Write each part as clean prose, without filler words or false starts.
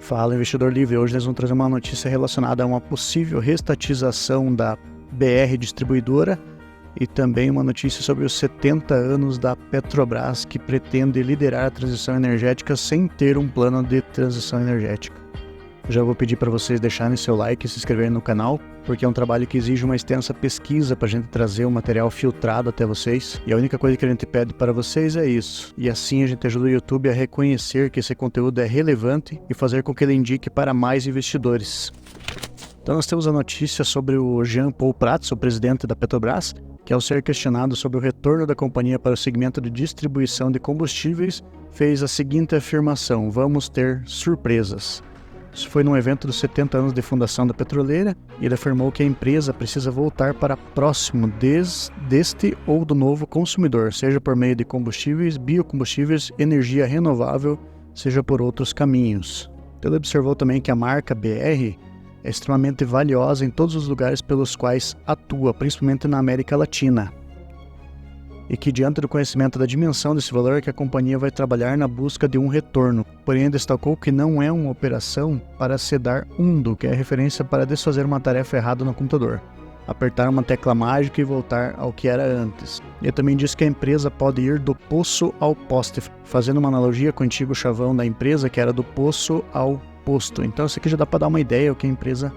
Fala, investidor livre. Hoje nós vamos trazer uma notícia relacionada a uma possível restatização da BR Distribuidora e também uma notícia sobre os 70 anos da Petrobras, que pretende liderar a transição energética sem ter um plano de transição energética. Já vou pedir para vocês deixarem seu like e se inscreverem no canal, porque é um trabalho que exige uma extensa pesquisa para a gente trazer um material filtrado até vocês. E a única coisa que a gente pede para vocês é isso. E assim a gente ajuda o YouTube a reconhecer que esse conteúdo é relevante e fazer com que ele indique para mais investidores. Então nós temos a notícia sobre o Jean Paul Prats, o presidente da Petrobras, que ao ser questionado sobre o retorno da companhia para o segmento de distribuição de combustíveis, fez a seguinte afirmação: vamos ter surpresas. Isso foi num evento dos 70 anos de fundação da petroleira, e ele afirmou que a empresa precisa voltar para próximo deste ou do novo consumidor, seja por meio de combustíveis, biocombustíveis, energia renovável, seja por outros caminhos. Então ele observou também que a marca BR é extremamente valiosa em todos os lugares pelos quais atua, principalmente na América Latina. E que diante do conhecimento da dimensão desse valor, que a companhia vai trabalhar na busca de um retorno. Porém, destacou que não é uma operação para sedar undo, que é referência para desfazer uma tarefa errada no computador, apertar uma tecla mágica e voltar ao que era antes. Ele também disse que a empresa pode ir do poço ao poste, fazendo uma analogia com o antigo chavão da empresa, que era do poço ao posto. Então isso aqui já dá para dar uma ideia do que a empresa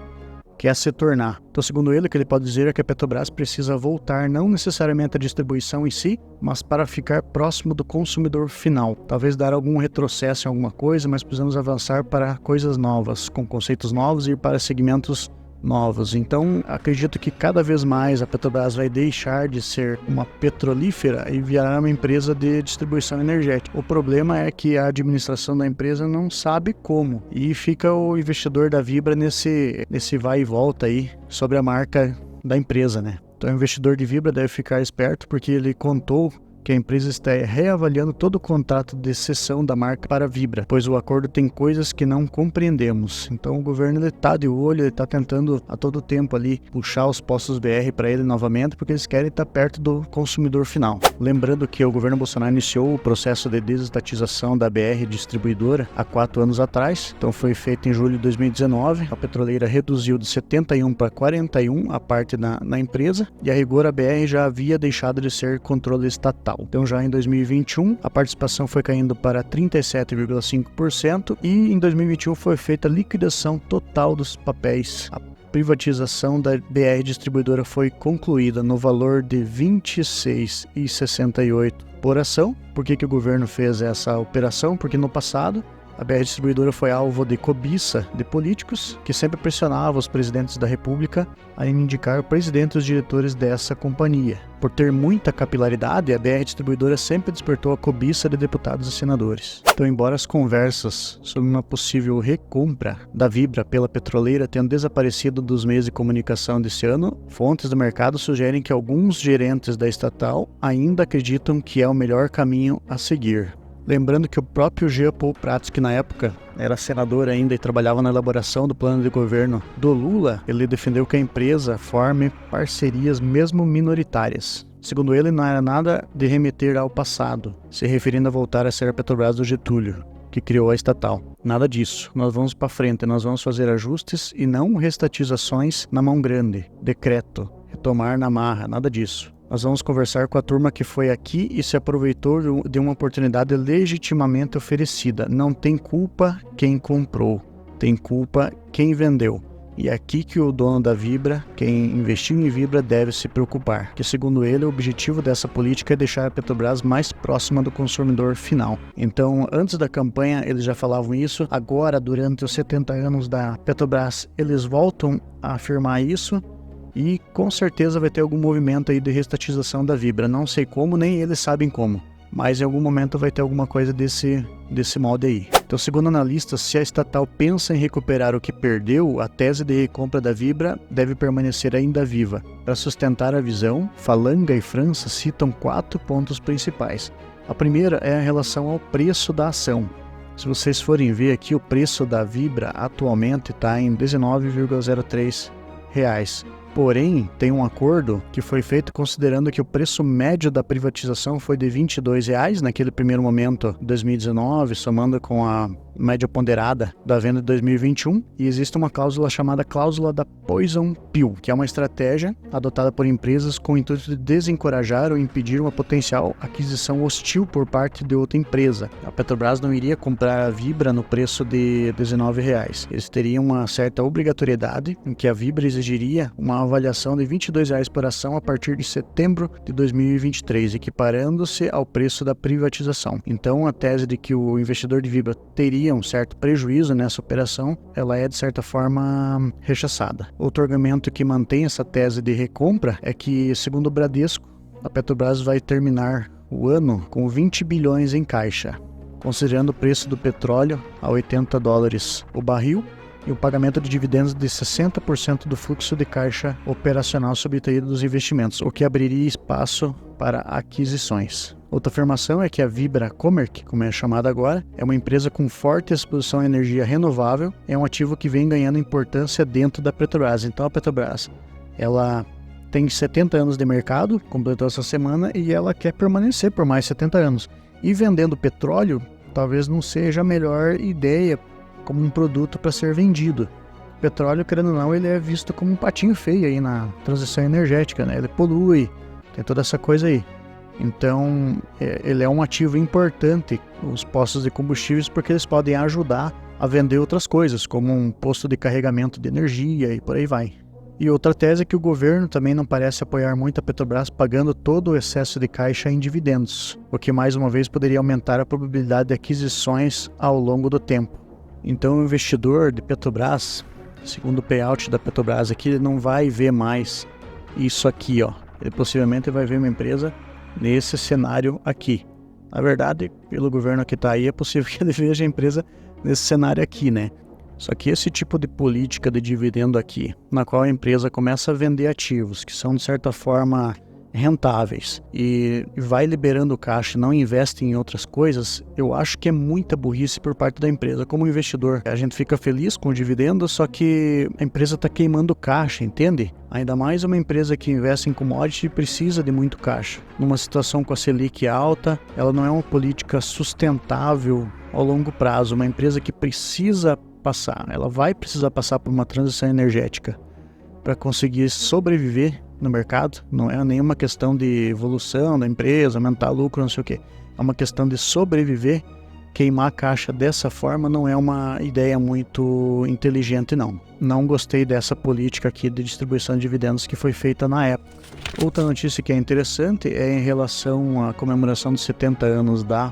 quer se tornar. Então, segundo ele, o que ele pode dizer é que a Petrobras precisa voltar não necessariamente à distribuição em si, mas para ficar próximo do consumidor final. Talvez dar algum retrocesso em alguma coisa, mas precisamos avançar para coisas novas, com conceitos novos e ir para segmentos novos. Então, acredito que cada vez mais a Petrobras vai deixar de ser uma petrolífera e virar uma empresa de distribuição energética. O problema é que a administração da empresa não sabe como, e fica o investidor da Vibra nesse vai e volta aí sobre a marca da empresa, né? Então o investidor de Vibra deve ficar esperto, porque ele contou que a empresa está reavaliando todo o contrato de cessão da marca para a Vibra, pois o acordo tem coisas que não compreendemos. Então o governo está de olho, ele está tentando a todo tempo ali puxar os postos BR para ele novamente, porque eles querem estar perto do consumidor final. Lembrando que o governo Bolsonaro iniciou o processo de desestatização da BR Distribuidora há 4 anos atrás, então foi feito em julho de 2019. A petroleira reduziu de 71 para 41 a parte na empresa, e a rigor a BR já havia deixado de ser controle estatal. Então já em 2021 a participação foi caindo para 37,5% e em 2021 foi feita a liquidação total dos papéis. A privatização da BR Distribuidora foi concluída no valor de R$ 26,68 por ação. Por que o governo fez essa operação? Porque no passado a BR Distribuidora foi alvo de cobiça de políticos que sempre pressionavam os presidentes da República a indicar o presidente e os diretores dessa companhia. Por ter muita capilaridade, a BR Distribuidora sempre despertou a cobiça de deputados e senadores. Então, embora as conversas sobre uma possível recompra da Vibra pela petroleira tenham desaparecido dos meios de comunicação desse ano, fontes do mercado sugerem que alguns gerentes da estatal ainda acreditam que é o melhor caminho a seguir. Lembrando que o próprio Jean Paul Prats, que na época era senador ainda e trabalhava na elaboração do plano de governo do Lula, ele defendeu que a empresa forme parcerias mesmo minoritárias. Segundo ele, não era nada de remeter ao passado, se referindo a voltar a ser a Petrobras do Getúlio, que criou a estatal. Nada disso. Nós vamos para frente, nós vamos fazer ajustes e não restatizações na mão grande, decreto, retomar na marra, nada disso. Nós vamos conversar com a turma que foi aqui e se aproveitou de uma oportunidade legitimamente oferecida. Não tem culpa quem comprou, tem culpa quem vendeu. E é aqui que o dono da Vibra, quem investiu em Vibra, deve se preocupar. Que segundo ele, o objetivo dessa política é deixar a Petrobras mais próxima do consumidor final. Então, antes da campanha, eles já falavam isso. Agora, durante os 70 anos da Petrobras, eles voltam a afirmar isso. E com certeza vai ter algum movimento aí de restatização da Vibra. Não sei como, nem eles sabem como. Mas em algum momento vai ter alguma coisa desse molde aí. Então, segundo analistas, se a estatal pensa em recuperar o que perdeu, a tese de recompra da Vibra deve permanecer ainda viva. Para sustentar a visão, Falanga e França citam 4 pontos principais. A primeira é a relação ao preço da ação. Se vocês forem ver aqui, o preço da Vibra atualmente está em R$ 19,03. Porém, tem um acordo que foi feito considerando que o preço médio da privatização foi de R$ 22 naquele primeiro momento, 2019, somando com a média ponderada da venda de 2021, e existe uma cláusula chamada cláusula da Poison Pill, que é uma estratégia adotada por empresas com o intuito de desencorajar ou impedir uma potencial aquisição hostil por parte de outra empresa. A Petrobras não iria comprar a Vibra no preço de R$19. Eles teriam uma certa obrigatoriedade em que a Vibra exigiria uma avaliação de R$22 por ação a partir de setembro de 2023, equiparando-se ao preço da privatização. Então, a tese de que o investidor de Vibra teria um certo prejuízo nessa operação, ela é de certa forma rechaçada. Outro argumento que mantém essa tese de recompra é que, segundo o Bradesco, a Petrobras vai terminar o ano com 20 bilhões em caixa, considerando o preço do petróleo a $80 o barril e o pagamento de dividendos de 60% do fluxo de caixa operacional subtraído dos investimentos, o que abriria espaço para aquisições. Outra afirmação é que a Vibra Comerc, como é chamada agora, é uma empresa com forte exposição à energia renovável, é um ativo que vem ganhando importância dentro da Petrobras. Então a Petrobras, ela tem 70 anos de mercado, completou essa semana, e ela quer permanecer por mais 70 anos. E vendendo petróleo, talvez não seja a melhor ideia como um produto para ser vendido. O petróleo, querendo ou não, ele é visto como um patinho feio aí na transição energética, né? Ele polui, tem toda essa coisa aí. Então, ele é um ativo importante, os postos de combustíveis, porque eles podem ajudar a vender outras coisas, como um posto de carregamento de energia e por aí vai. E outra tese é que o governo também não parece apoiar muito a Petrobras pagando todo o excesso de caixa em dividendos, o que mais uma vez poderia aumentar a probabilidade de aquisições ao longo do tempo. Então, o investidor de Petrobras, segundo o payout da Petrobras aqui, ele não vai ver mais isso aqui, ó. Ele possivelmente vai ver uma empresa nesse cenário aqui. Na verdade, pelo governo que está aí, é possível que ele veja a empresa nesse cenário aqui, né? Só que esse tipo de política de dividendo aqui, na qual a empresa começa a vender ativos que são, de certa forma, rentáveis e vai liberando caixa e não investe em outras coisas, eu acho que é muita burrice por parte da empresa. Como investidor, a gente fica feliz com o dividendo, só que a empresa está queimando caixa, entende? Ainda mais uma empresa que investe em commodity precisa de muito caixa. Numa situação com a Selic alta, ela não é uma política sustentável ao longo prazo. Uma empresa que precisa passar, ela vai precisar passar por uma transição energética para conseguir sobreviver no mercado. Não é nenhuma questão de evolução da empresa, aumentar lucro, não sei o que. É uma questão de sobreviver. Queimar a caixa dessa forma não é uma ideia muito inteligente, não. Não gostei dessa política aqui de distribuição de dividendos que foi feita na época. Outra notícia que é interessante é em relação à comemoração dos 70 anos da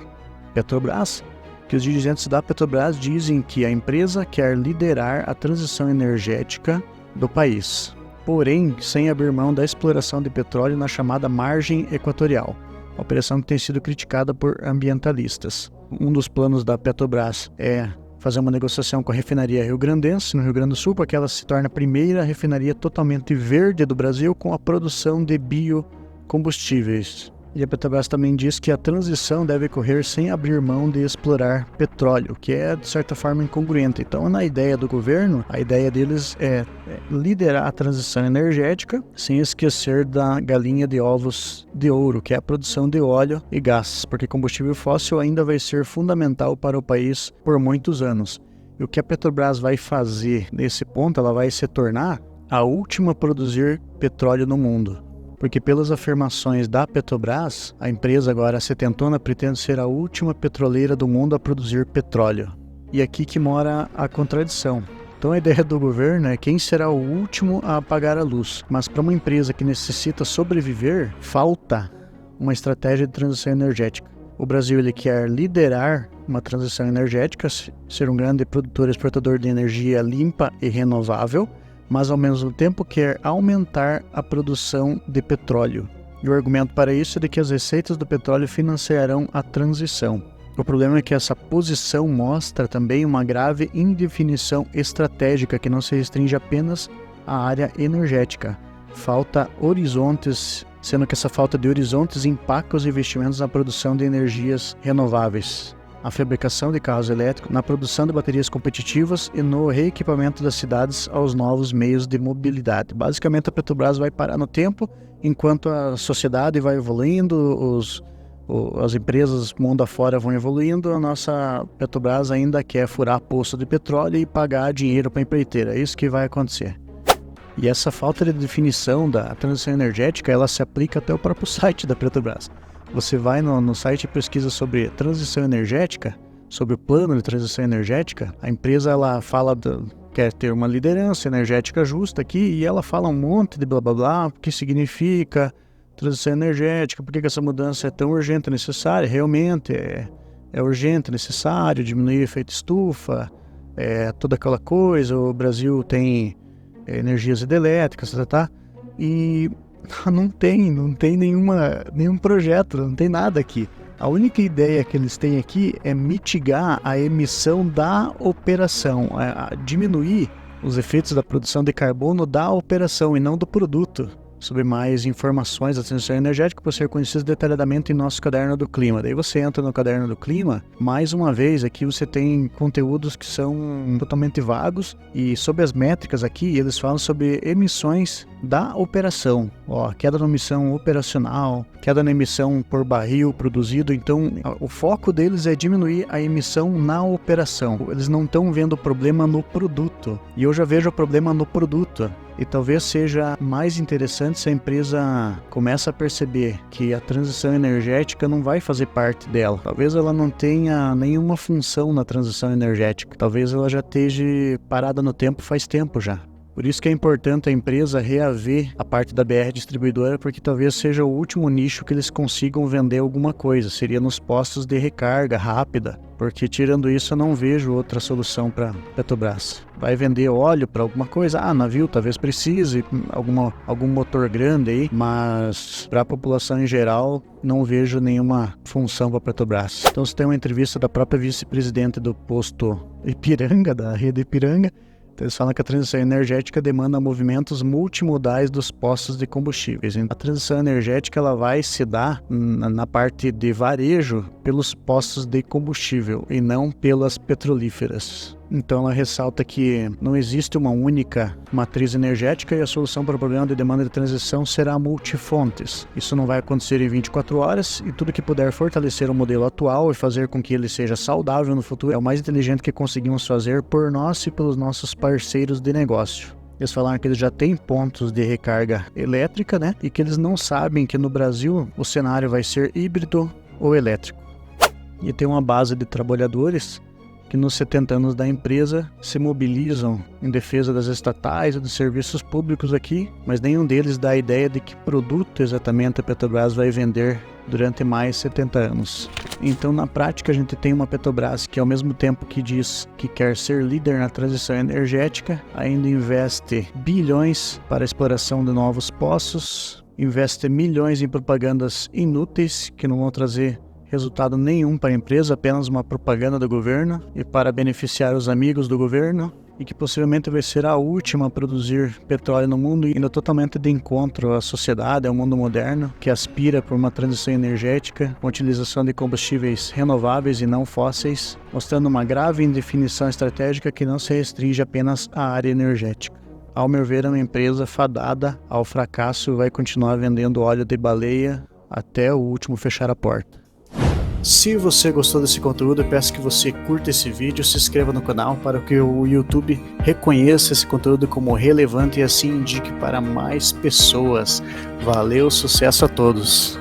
Petrobras, que os dirigentes da Petrobras dizem que a empresa quer liderar a transição energética do país, porém sem abrir mão da exploração de petróleo na chamada margem equatorial, uma operação que tem sido criticada por ambientalistas. Um dos planos da Petrobras é fazer uma negociação com a refinaria rio-grandense, no Rio Grande do Sul, para que ela se torne a primeira refinaria totalmente verde do Brasil com a produção de biocombustíveis. E a Petrobras também diz que a transição deve ocorrer sem abrir mão de explorar petróleo, que é, de certa forma, incongruente. Então, na ideia do governo, a ideia deles é liderar a transição energética sem esquecer da galinha de ovos de ouro, que é a produção de óleo e gás, porque combustível fóssil ainda vai ser fundamental para o país por muitos anos. E o que a Petrobras vai fazer nesse ponto, ela vai se tornar a última a produzir petróleo no mundo. Porque pelas afirmações da Petrobras, a empresa agora setentona pretende ser a última petroleira do mundo a produzir petróleo. E aqui que mora a contradição. Então a ideia do governo é quem será o último a apagar a luz. Mas para uma empresa que necessita sobreviver, falta uma estratégia de transição energética. O Brasil ele quer liderar uma transição energética, ser um grande produtor e exportador de energia limpa e renovável, mas ao mesmo tempo quer aumentar a produção de petróleo. E o argumento para isso é de que as receitas do petróleo financiarão a transição. O problema é que essa posição mostra também uma grave indefinição estratégica que não se restringe apenas à área energética. Falta horizontes, sendo que essa falta de horizontes impacta os investimentos na produção de energias renováveis. a fabricação de carros elétricos, na produção de baterias competitivas e no reequipamento das cidades aos novos meios de mobilidade. Basicamente, a Petrobras vai parar no tempo, enquanto a sociedade vai evoluindo, as empresas mundo afora vão evoluindo, a nossa Petrobras ainda quer furar poço de petróleo e pagar dinheiro para a empreiteira. É isso que vai acontecer. E essa falta de definição da transição energética, ela se aplica até o próprio site da Petrobras. Você vai no site e pesquisa sobre transição energética, sobre o plano de transição energética, a empresa ela fala quer ter uma liderança energética justa aqui, e ela fala um monte de blá blá blá, o que significa transição energética, por que essa mudança é tão urgente e necessária. Realmente é urgente, necessário, diminuir o efeito estufa, toda aquela coisa. O Brasil tem energias hidrelétricas, tá? E não tem nenhum projeto, não tem nada aqui. A única ideia que eles têm aqui é mitigar a emissão da operação, diminuir os efeitos da produção de carbono da operação e não do produto. Sobre mais informações da transição energética para ser conhecidas detalhadamente em nosso caderno do clima. Daí você entra no caderno do clima, mais uma vez aqui você tem conteúdos que são totalmente vagos, e sobre as métricas aqui eles falam sobre emissões da operação, queda na emissão operacional, queda na emissão por barril produzido. Então o foco deles é diminuir a emissão na operação. Eles não estão vendo o problema no produto, e eu já vejo o problema no produto. E talvez seja mais interessante se a empresa começa a perceber que a transição energética não vai fazer parte dela. Talvez ela não tenha nenhuma função na transição energética. Talvez ela já esteja parada no tempo faz tempo já. Por isso que é importante a empresa reaver a parte da BR Distribuidora, porque talvez seja o último nicho que eles consigam vender alguma coisa. Seria nos postos de recarga rápida, porque tirando isso eu não vejo outra solução para Petrobras. Vai vender óleo para alguma coisa? Navio talvez precise, algum motor grande aí, mas para a população em geral não vejo nenhuma função para Petrobras. Então você tem uma entrevista da própria vice-presidente do posto Ipiranga, da rede Ipiranga. Eles falam que a transição energética demanda movimentos multimodais dos postos de combustíveis. A transição energética ela vai se dar na parte de varejo pelos postos de combustível e não pelas petrolíferas. Então ela ressalta que não existe uma única matriz energética e a solução para o problema de demanda de transição será multifontes. Isso não vai acontecer em 24 horas, e tudo que puder fortalecer o modelo atual e fazer com que ele seja saudável no futuro é o mais inteligente que conseguimos fazer por nós e pelos nossos parceiros de negócio. Eles falaram que eles já têm pontos de recarga elétrica, né? E que eles não sabem que no Brasil o cenário vai ser híbrido ou elétrico. E tem uma base de trabalhadores que nos 70 anos da empresa se mobilizam em defesa das estatais e dos serviços públicos aqui, mas nenhum deles dá a ideia de que produto exatamente a Petrobras vai vender durante mais 70 anos. Então, na prática, a gente tem uma Petrobras que, ao mesmo tempo que diz que quer ser líder na transição energética, ainda investe bilhões para a exploração de novos poços, investe milhões em propagandas inúteis que não vão trazer resultado nenhum para a empresa, apenas uma propaganda do governo e para beneficiar os amigos do governo, e que possivelmente vai ser a última a produzir petróleo no mundo, indo totalmente de encontro à sociedade, ao mundo moderno, que aspira por uma transição energética com utilização de combustíveis renováveis e não fósseis, mostrando uma grave indefinição estratégica que não se restringe apenas à área energética. Ao meu ver, é uma empresa fadada ao fracasso e vai continuar vendendo óleo de baleia até o último fechar a porta. Se você gostou desse conteúdo, eu peço que você curta esse vídeo, se inscreva no canal para que o YouTube reconheça esse conteúdo como relevante e assim indique para mais pessoas. Valeu, sucesso a todos!